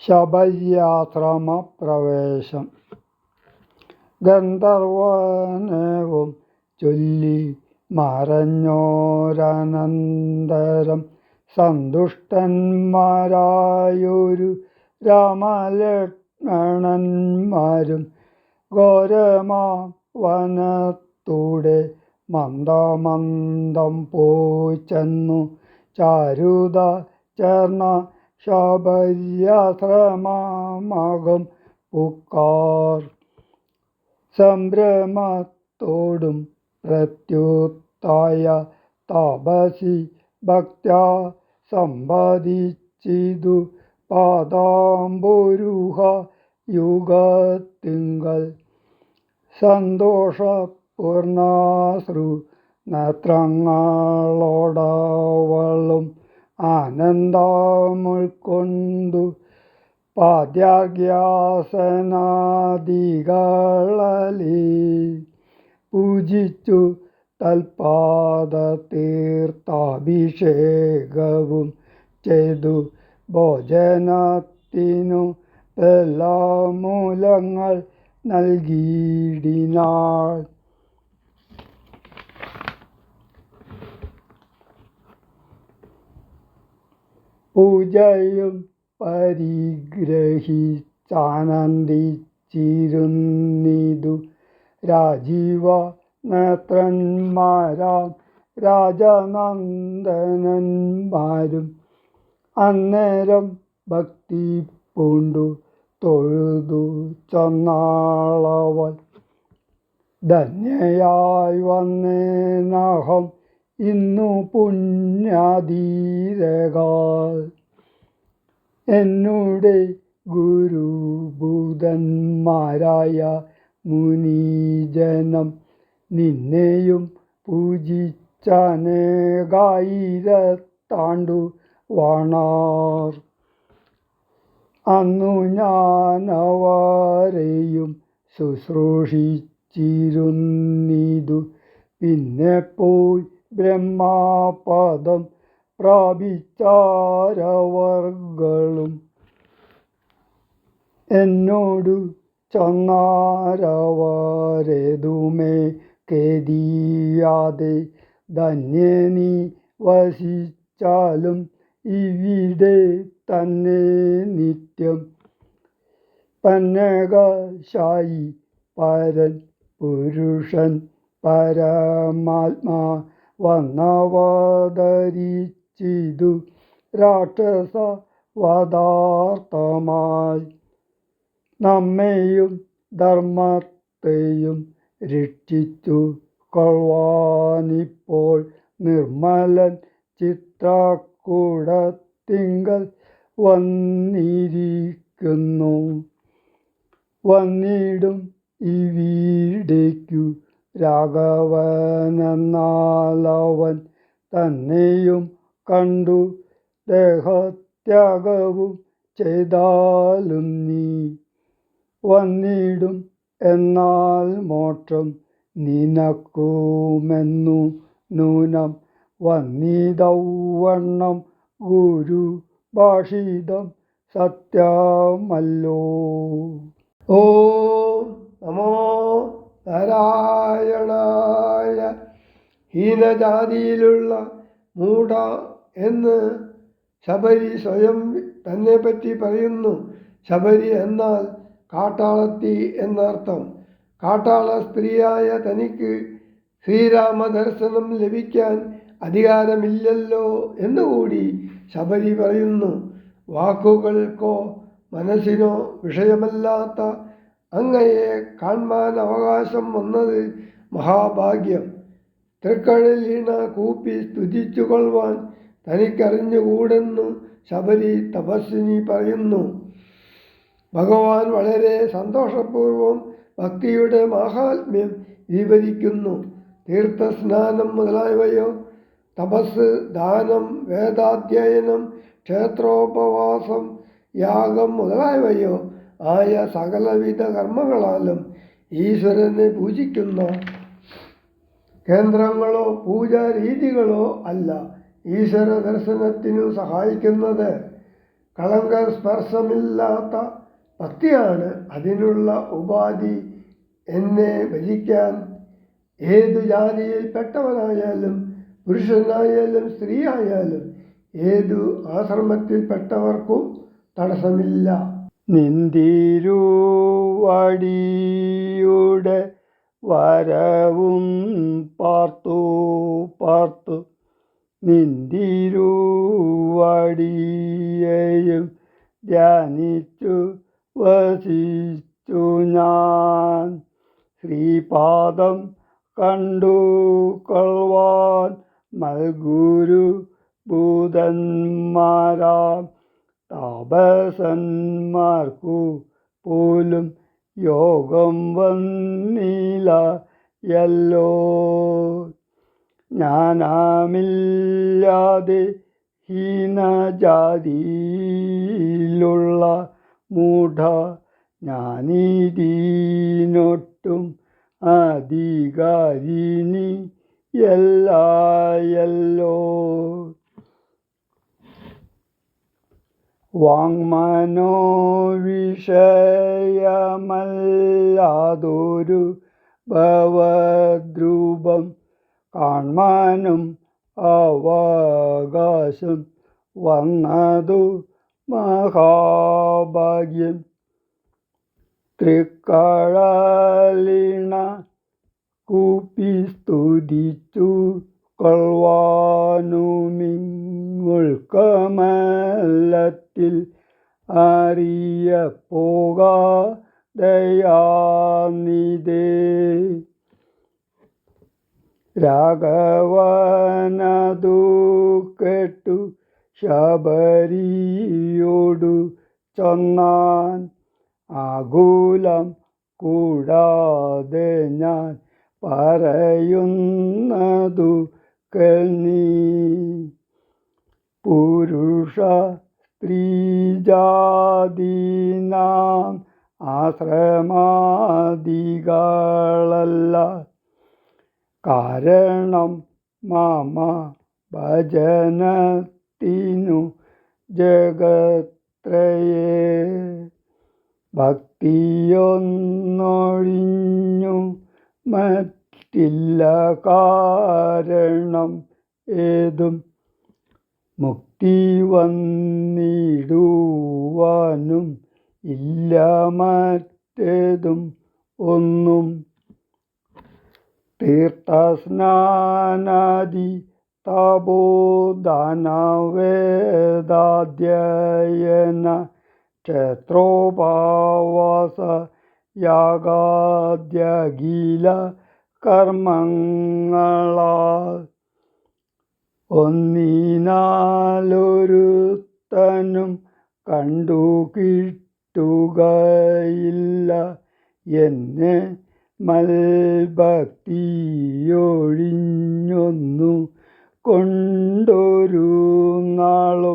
ശബര്യാശ്രമപ്രവേശം. ഗന്ധർവനവും ചൊല്ലി മറഞ്ഞോരനന്തരം സന്തുഷ്ടന്മാരായൊരു രാമലക്ഷ്മണന്മാരും ഘോരമാം വനത്തൂടെ മന്ദമന്ദം പോയി ചെന്നു ചാരുത ചേർന്ന ശബര്യാശ്രമമകം പൂക്കാർ. സംഭ്രമത്തോടും പ്രത്യുത്തായ താപസി ഭക്ത്യാ സമ്പദിച്ചിതു പാദാംബുരുഹ യുഗത്തിങ്കൽ. സന്തോഷപൂർണാശ്രു നേത്രങ്ങളോടവളും ആനന്ദമുൾക്കൊണ്ടു പാദ്യാർഘ്യാസനാദികളെ പൂജിച്ചു തൽപാദതീർത്ഥാഭിഷേകവും ചെയ്തു ഭോജനത്തിനു ഫലമൂലങ്ങൾ നൽകിയിടിനാൾ. പൂജയും പരിഗ്രഹിച്ചാനന്ദിച്ചിരുന്നിതു രാജീവ നേത്രന്മാരാം രാജനന്ദനന്മാരും. അന്നേരം ഭക്തി പൂണ്ടു തൊഴുതു ചൊന്നാളവൾ, ധന്യയായി വന്നേനഹം ഇന്നു പുണ്യാതിരേകാൽ. എന്നുടെ ഗുരുഭൂതന്മാരായ മുനിജനം നിന്നെയും പൂജിച്ചനേകായിരത്താണ്ടു വാണാർ. അന്നു ഞാനവരെയും ശുശ്രൂഷിച്ചിരുന്നിതു. പിന്നെ പോയി ബ്രഹ്മപദം പ്രാപിച്ചാരവർകളും. എന്നോടു ചൊന്നാരവരേതുമേ ഖേദിയാതെ, ധന്യേ നീ വസിച്ചാലും ഇവിടെ തന്നെ നിത്യം. പന്നകശായി പരൻ പുരുഷൻ പരമാത്മാ വന്നവതരിച്ചിതു രാക്ഷസവധാർത്ഥമായി. നമ്മെയും ധർമ്മത്തെയും രക്ഷിച്ചു കൊള്ളുവാനിപ്പോൾ നിർമ്മലൻ ചിത്രകൂടത്തിങ്കൽ വന്നിരിക്കുന്നു. വന്നിടും ഇവിടേക്കു രാഘവനെന്നാലവൻ തന്നെയും കണ്ടു ദേഹത്യാഗവും ചെയ്താലും നീ. വന്നിടും എന്നാൽ മോക്ഷം നിനക്കുമെന്നു നൂനം വന്നിതൗവണ്ണം ഗുരുഭാഷിതം സത്യമല്ലോ. ഓം നമോ നാരായണായ. ഹീനജാതിയിലുള്ള മൂഢ എന്ന് ശബരി സ്വയം തന്നെപ്പറ്റി പറയുന്നു. ശബരി എന്നാൽ കാട്ടാളത്തി എന്നർത്ഥം. കാട്ടാള സ്ത്രീയായ തനിക്ക് ശ്രീരാമദർശനം ലഭിക്കാൻ അധികാരമില്ലല്ലോ എന്നുകൂടി ശബരി പറയുന്നു. വാക്കുകൾക്കോ മനസ്സിനോ വിഷയമല്ലാത്ത അങ്ങയെ കാൺമാൻ അവകാശം വന്നത് മഹാഭാഗ്യം. തൃക്കഴലീണ കൂപ്പി സ്തുതിച്ചു കൊള്ളുവാൻ തനിക്കറിഞ്ഞുകൂടെന്നു ശബരി തപസ്വിനി പറയുന്നു. ഭഗവാൻ വളരെ സന്തോഷപൂർവം ഭക്തിയുടെ മാഹാത്മ്യം വിവരിക്കുന്നു. തീർത്ഥസ്നാനം മുതലായവയോ, തപസ്, ദാനം, വേദാധ്യയനം, ക്ഷേത്രോപവാസം, യാഗം മുതലായവയോ ആയ സകലവിധ കർമ്മങ്ങളാലും ഈശ്വരനെ പൂജിക്കുന്ന കേന്ദ്രങ്ങളോ പൂജാരീതികളോ അല്ല ഈശ്വര ദർശനത്തിനു സഹായിക്കുന്നത്. കളങ്കസ്പർശമില്ലാത്ത ഭക്തിയാണ് അതിനുള്ള ഉപാധി. എന്നെ ഭജിക്കാൻ ഏതു ജാതിയിൽപ്പെട്ടവനായാലും പുരുഷനായാലും സ്ത്രീയായാലും ഏതു ആശ്രമത്തിൽപ്പെട്ടവർക്കും തടസ്സമില്ല. നിന്തിരുവടിയുടെ വരവും പാർത്തു പാർത്തു നിന്തിരുവടിയെയും ധ്യാനിച്ചു വസിച്ചു ഞാൻ. ശ്രീപാദം കണ്ടു കൊള്ളുവാൻ മൽഗുരു ഭൂതന്മാരാം താപസന്മാർക്കു പോലും യോഗം വന്നില്ലയല്ലോ. ജ്ഞാനമില്ലാതെ ഹീനജാതിയിലുള്ള മൂഢ ഞാനിതിനൊട്ടും അധികാരിണിയല്ലയല്ലോ. വാങ്മനോവിഷയമല്ലാതൊരു ഭവദ്രൂപം കാൺമാനും അവകാശം വന്നതു മഹാഭാഗ്യം. തൃക്കഴലിണ കൂപ്പി സ്തുതിച്ചു കൊള്ളുവാനുമിങ്ങുൾക്കമലത്തിൽ അറിയപ്പോകാതെയാനിതേ. രാഘവനതു കേട്ടു ശബരിയോടു ചൊന്നാൻ. ആകുലം കൂടാതെ ഞാൻ പറയുന്നതു കേൾനീ. പുരുഷ സ്ത്രീജാതീനാം ആശ്രമാദികളല്ല കാരണം മമ ഭജനത്തിനു ജഗത്രയേ. ഭക്തിയൊന്നൊഴിഞ്ഞു മറ്റില്ല കാരണം ഏതും. മുക്തി വന്നിടുവാനും ഇല്ല മറ്റേതും ഒന്നും. തീർത്ഥസ്നാനാദി തപോദാനവേദാധ്യയന ക്ഷേത്രോപവാസ യാഗാദ്യഖില കർമ്മങ്ങളാൽ ഒന്നിനാലൊരുത്തനും കണ്ടു കിട്ടുകയില്ല എന്നെ മൽഭക്തിയൊഴിഞ്ഞൊന്നു കൊണ്ടൊരു നാളും.